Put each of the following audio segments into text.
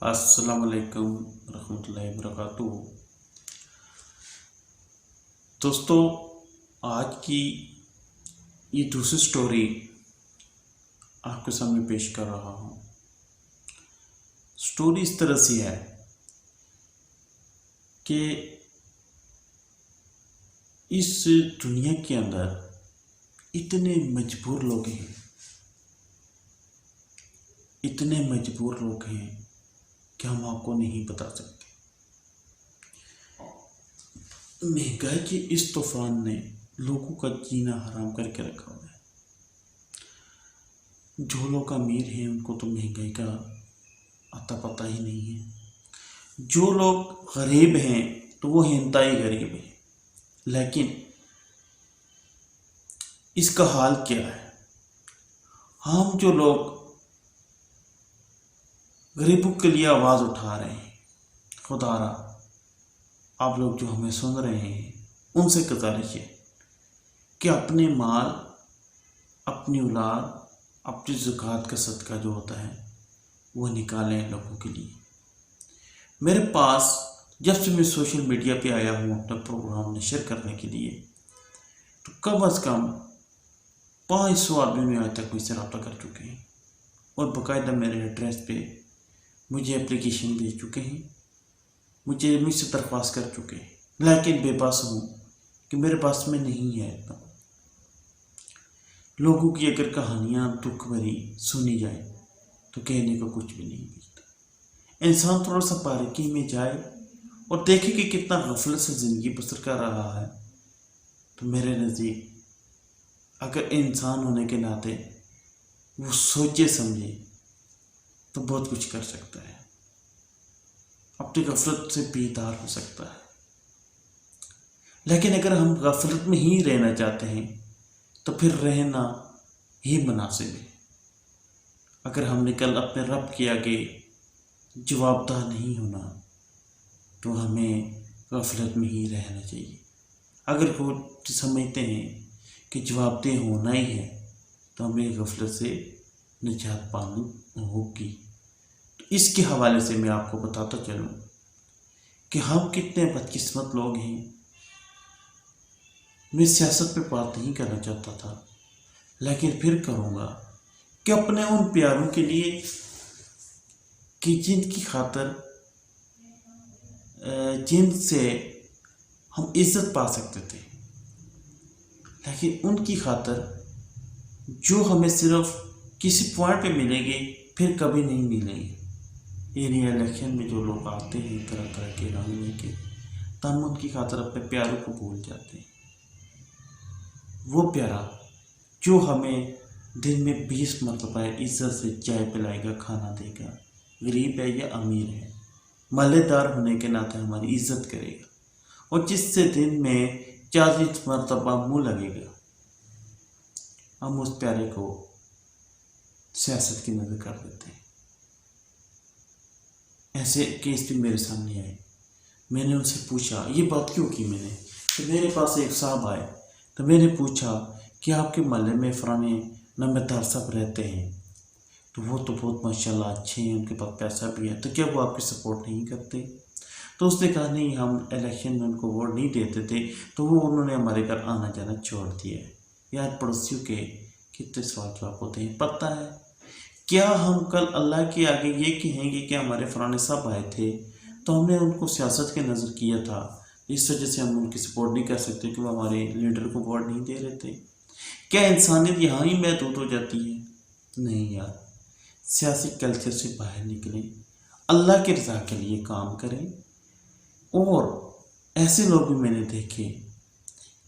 السلام علیکم ورحمۃ اللہ وبرکاتہ۔ دوستو، آج کی یہ دوسری سٹوری آپ کے سامنے پیش کر رہا ہوں۔ سٹوری اس طرح سے ہے کہ اس دنیا کے اندر اتنے مجبور لوگ ہیں کہ ہم آپ کو نہیں بتا سکتے۔ مہنگائی کے اس طوفان نے لوگوں کا جینا حرام کر کے رکھا ہوا ہے۔ جو لوگ امیر ہیں ان کو تو مہنگائی کا اتا پتہ ہی نہیں ہے، جو لوگ غریب ہیں تو وہ انتہائی غریب ہیں۔ لیکن اس کا حال کیا ہے؟ ہم جو لوگ غریبوں کے لیے آواز اٹھا رہے ہیں، خدا را آپ لوگ جو ہمیں سن رہے ہیں ان سے گزارش ہے کہ اپنے مال، اپنی اولاد، اپنی زکوٰۃ کا صدقہ جو ہوتا ہے وہ نکالیں لوگوں کے لیے۔ میرے پاس جب سے میں سوشل میڈیا پہ آیا ہوں اپنا پروگرام نشر کرنے کے لیے، تو کم از کم 500 آدمی میں آج تک مجھ سے رابطہ کر چکے ہیں اور باقاعدہ میرے ایڈریس پہ مجھے اپلیکیشن بھیج چکے ہیں، مجھ سے درخواست کر چکے ہیں، لیکن بے بس ہوں کہ میرے پاس میں نہیں ہے اتنا۔ لوگوں کی اگر کہانیاں دکھ بھری سنی جائے تو کہنے کو کچھ بھی نہیں ملتا۔ انسان تھوڑا سا باریکی میں جائے اور دیکھے کہ کتنا غفلت سے زندگی بسر کر رہا ہے، تو میرے نزدیک اگر انسان ہونے کے ناطے وہ سوچے سمجھے تو بہت کچھ کر سکتا ہے، اپنی غفلت سے بیدار ہو سکتا ہے۔ لیکن اگر ہم غفلت میں ہی رہنا چاہتے ہیں تو پھر رہنا ہی مناسب ہے۔ اگر ہم نے کل اپنے رب کے آگے جواب دہ نہیں ہونا تو ہمیں غفلت میں ہی رہنا چاہیے۔ اگر وہ سمجھتے ہیں کہ جواب دہ ہونا ہی ہے تو ہمیں غفلت سے نجات پانی ہوگی۔ تو اس کے حوالے سے میں آپ کو بتاتا چلوں کہ ہم کتنے بدقسمت لوگ ہیں۔ میں سیاست پہ بات نہیں کرنا چاہتا تھا، لیکن پھر کروں گا کہ اپنے ان پیاروں کے لیے کہ جن کی خاطر جن سے ہم عزت پا سکتے تھے، لیکن ان کی خاطر جو ہمیں صرف کسی پوائنٹ پہ ملیں گے پھر کبھی نہیں ملیں گے۔ یعنی الیکشن میں جو لوگ آتے ہیں طرح طرح کے رنگ لے کے، تو ہم ان کی خاطر اپنے پیاروں کو بھول جاتے ہیں۔ وہ پیارا جو ہمیں دن میں 20 مرتبہ عزت سے چائے پلائے گا، کھانا دے گا، غریب ہے یا امیر ہے، مالے دار ہونے کے ناطے ہماری عزت کرے گا، اور جس سے دن میں 40 مرتبہ منہ لگے گا، ہم اس پیارے کو سیاست کی نظر کر دیتے ہیں۔ ایسے کیس بھی میرے سامنے آئے۔ میں نے ان سے پوچھا، یہ بات کیوں کی میں نے، تو میرے پاس ایک صاحب آئے تو میں نے پوچھا کہ آپ کے محلے میں فلانے نمبردار صاحب رہتے ہیں، تو وہ تو بہت ماشاءاللہ اچھے ہیں، ان کے پاس پیسہ بھی ہے، تو کیا وہ آپ کی سپورٹ نہیں کرتے؟ تو اس نے کہا نہیں، ہم الیکشن میں ان کو ووٹ نہیں دیتے تھے تو انہوں نے ہمارے گھر آنا جانا چھوڑ دیا ہے۔ یار پڑوسیوں کے کتنے سوال جواب ہوتے ہیں، پتہ ہے کیا ہم کل اللہ کے آگے یہ کہیں گے کہ ہمارے فلانے صاحب آئے تھے تو ہم نے ان کو سیاست کے نظر کیا تھا، اس وجہ سے ہم ان کی سپورٹ نہیں کر سکتے کہ وہ ہمارے لیڈر کو ووٹ نہیں دے رہے تھے؟ کیا انسانیت یہاں ہی محدود ہو جاتی ہے؟ نہیں یار، سیاسی کلچر سے باہر نکلیں، اللہ کی رضا کے لیے کام کریں۔ اور ایسے لوگ بھی میں نے دیکھے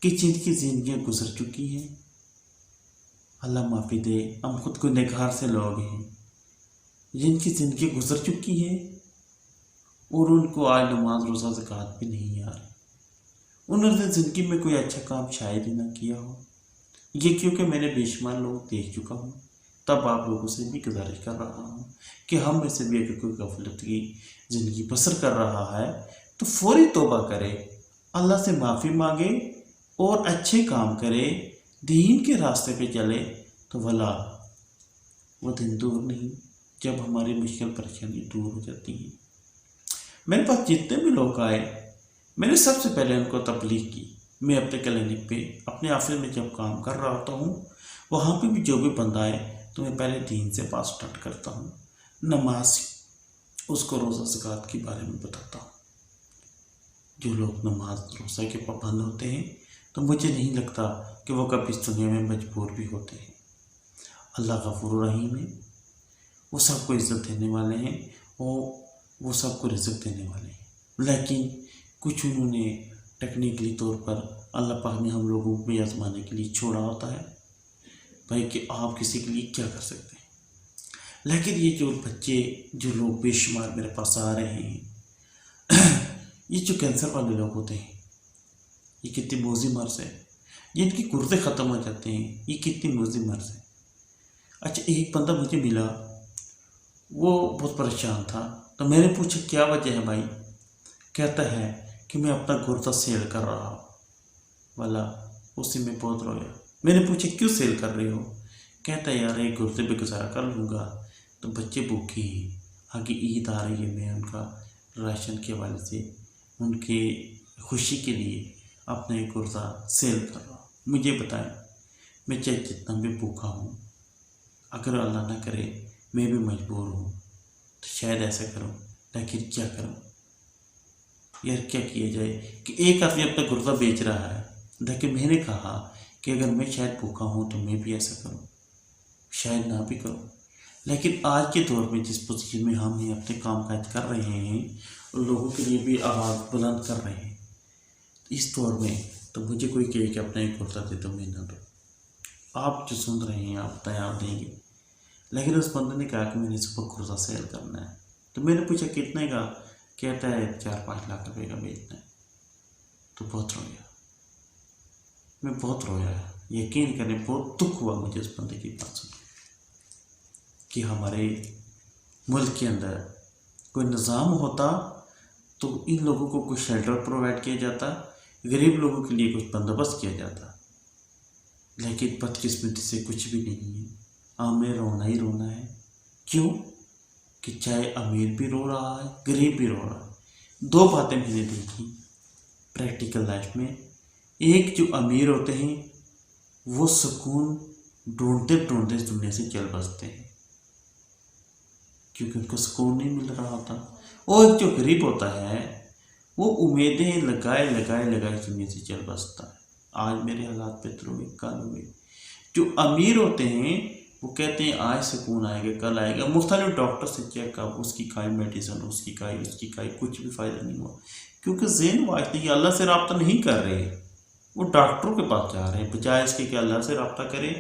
کہ جن کی زندگیاں گزر چکی ہیں، اللہ معافی دے، ہم خود کو نگار سے لوگ ہیں جن کی زندگی گزر چکی ہے اور ان کو آج نماز روزہ زکوٰۃ بھی نہیں آ رہی۔ انہوں نے زندگی میں کوئی اچھا کام شاید ہی نہ کیا ہو۔ یہ کیونکہ میں نے بے شمار لوگ دیکھ چکا ہوں، تب آپ لوگوں سے بھی گزارش کر رہا ہوں کہ ہم میں سے بھی اگر کوئی غفلت کی زندگی بسر کر رہا ہے تو فوری توبہ کرے، اللہ سے معافی مانگے اور اچھے کام کرے، دین کے راستے پہ چلے، تو بھلا وہ دن دور نہیں جب ہماری مشکل پریشانی دور ہو جاتی ہیں۔ میرے پاس جتنے بھی لوگ آئے میں نے سب سے پہلے ان کو تبلیغ کی۔ میں اپنے کلینک پہ اپنے آفس میں جب کام کر رہا ہوتا ہوں وہاں پہ بھی جو بھی بندہ آئے تو میں پہلے دین سے بات سٹارٹ کرتا ہوں، نماز اس کو روزہ زکوٰۃ کے بارے میں بتاتا ہوں۔ جو لوگ نماز روزہ کے پابند ہوتے ہیں تو مجھے نہیں لگتا کہ وہ کبھی اس دنیا میں مجبور بھی ہوتے ہیں۔ اللہ غفور رحیم ہے، وہ سب کو عزت دینے والے ہیں، وہ سب کو رزق دینے والے ہیں، لیکن کچھ انہوں نے ٹیکنیکلی طور پر اللہ پاک نے ہم لوگوں کو بھی آزمانے کے لیے چھوڑا ہوتا ہے بھائی کہ آپ کسی کے لیے کیا کر سکتے ہیں۔ لیکن یہ جو بچے جو لوگ بے شمار میرے پاس آ رہے ہیں یہ جو کینسر والے لوگ ہوتے ہیں یہ کتنی موذی مرض ہے، جن کی گردے ختم ہو جاتے ہیں، یہ کتنی موذی مرض ہے۔ اچھا ایک بندہ مجھے ملا، وہ بہت پریشان تھا تو میں نے پوچھا کیا وجہ ہے بھائی؟ کہتا ہے کہ میں اپنا گردہ سیل کر رہا ہوں۔ والا اسی میں بہت رویا۔ میں نے پوچھا کیوں سیل کر رہے ہو؟ کہتا ہے یار ایک گردے پہ گزارا کر لوں گا تو بچے بھوکے ہیں، آگے عید آ رہی ہے، میں ان کا راشن کے حوالے سے ان کی خوشی کے لیے اپنا ایک گردہ سیل کر رہا ہوں۔ مجھے بتائیں میں چاہے جتنا بھی بھوکا ہوں، اگر اللہ نہ کرے میں بھی مجبور ہوں تو شاید ایسا کروں، لیکن کیا کروں یار، کیا کیا جائے کہ ایک آدمی اپنا گردہ بیچ رہا ہے، لیکن میں نے کہا کہ اگر میں شاید بھوکا ہوں تو میں بھی ایسا کروں، شاید نہ بھی کروں۔ لیکن آج کے دور میں جس پوزیشن میں ہم اپنے کام کاج کر رہے ہیں اور لوگوں کے لیے بھی آواز بلند کر رہے ہیں، اس دور میں تو مجھے کوئی کہے کہ اپنا ایک گردہ دے دو، میں نہ دوں۔ آپ جو سن رہے ہیں آپ تیار دیں گے، لیکن اس بندے نے کہا کہ میں نے صبح گردہ سیل کرنا ہے تو میں نے پوچھا کتنے کا؟ کہتا ہے 4-5 لاکھ روپے کا بیچنا ہے۔ تو بہت رویا، میں بہت رویا، یقین کریں بہت دکھ ہوا مجھے اس بندے کی بات سن کہ ہمارے ملک کے اندر کوئی نظام ہوتا تو ان لوگوں کو کوئی شیلٹر پرووائڈ کیا جاتا، غریب لوگوں کے لیے کچھ بندوبست کیا جاتا، لیکن بدقسمتی سے کچھ بھی نہیں ہے۔ ہمیں رونا ہی رونا ہے۔ کیوں کہ چاہے امیر بھی رو رہا ہے غریب بھی رو رہا ہے۔ دو باتیں میں نے دیکھی پریکٹیکل لائف میں، ایک جو امیر ہوتے ہیں وہ سکون ڈھونڈتے ڈھونڈتے اس دنیا سے چل بستے ہیں کیونکہ ان کو سکون نہیں مل رہا ہوتا، اور ایک جو غریب ہوتا ہے وہ امیدیں لگائے اس دنیا سے چل بستا ہے۔ آج میرے حالات بہتر ہوئے، کل ہوئے۔ جو امیر ہوتے ہیں وہ کہتے ہیں آج سکون آئے گا، کل آئے گا، مختلف ڈاکٹر سے چیک اپ، اس کی کھائی میڈیسن، اس کی کھائی کچھ بھی فائدہ نہیں ہوا، کیونکہ ذہن واجتے ہیں اللہ سے رابطہ نہیں کر رہے، وہ ڈاکٹروں کے پاس جا رہے ہیں بجائے اس کے کہ اللہ سے رابطہ کرے۔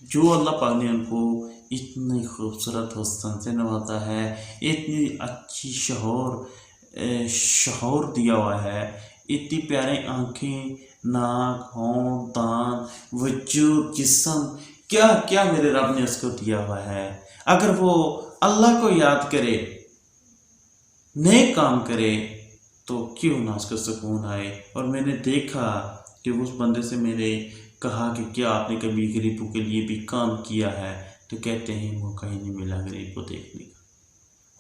جو اللہ پاک نے ان کو اتنی خوبصورت حسن سے نوازا ہے، اتنی اچھی شعور دیا ہوا ہے، اتنی پیارے آنکھیں، ناک، ہونٹ، دانت، وجود، جسم، کیا کیا میرے رب نے اس کو دیا ہوا ہے۔ اگر وہ اللہ کو یاد کرے، نیک کام کرے تو کیوں نہ اس کو سکون آئے۔ اور میں نے دیکھا کہ اس بندے سے میں نے کہا کہ کیا آپ نے کبھی غریبوں کے لیے بھی کام کیا ہے؟ تو کہتے ہیں موقع ہی نہیں ملا غریب کو دیکھنے کا،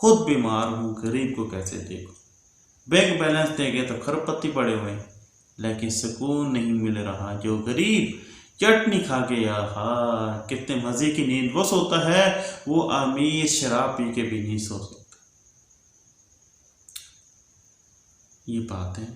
خود بیمار ہوں غریب کو کیسے دیکھوں، بینک بیلنس دے گئے تو کھرب پتی پڑے ہوئے، لیکن سکون نہیں مل رہا۔ جو غریب چٹنی کھا کے یا کتنے مزے کی نیند وہ سوتا ہے، وہ امیر شراب پی کے بھی نہیں سو سکتا۔ یہ بات ہے،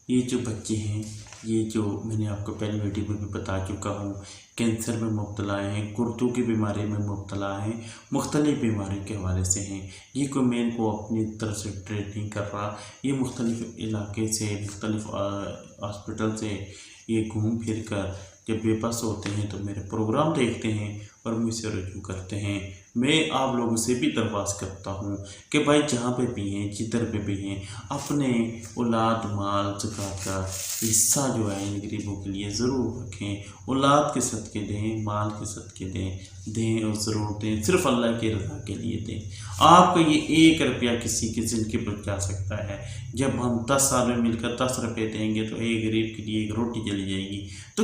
یہ جو بچے ہیں، یہ جو میں نے آپ کو پہلے ویڈیو میں بھی بتا چکا ہوں، کینسر میں مبتلا ہیں، گردوں کی بیماری میں مبتلا ہیں، مختلف بیماریوں کے حوالے سے ہیں۔ یہ کوئی میں ان کو اپنی طرف سے ٹریٹ نہیں کر رہا، یہ مختلف علاقے سے، مختلف ہاسپٹل سے یہ گھوم پھر کر جب بے بس ہوتے ہیں تو میرے پروگرام دیکھتے ہیں اور مجھ سے رجوع کرتے ہیں۔ میں آپ لوگوں سے بھی درخواست کرتا ہوں کہ بھائی جہاں پہ بھی ہیں، جدھر پہ بھی ہیں، اپنے اولاد مال زکوٰۃ کا حصہ جو ہے ان غریبوں کے لیے ضرور رکھیں۔ اولاد کے صدقے دیں، مال کے صدقے دیں اور ضرور دیں، صرف اللہ کی رضا کے لیے دیں۔ آپ کا یہ 1 روپیہ کسی کی زندگی بچا سکتا ہے۔ جب ہم 10 سال میں مل کر 10 روپے دیں گے تو ایک غریب کے لیے ایک روٹی چلی جائے گی، تو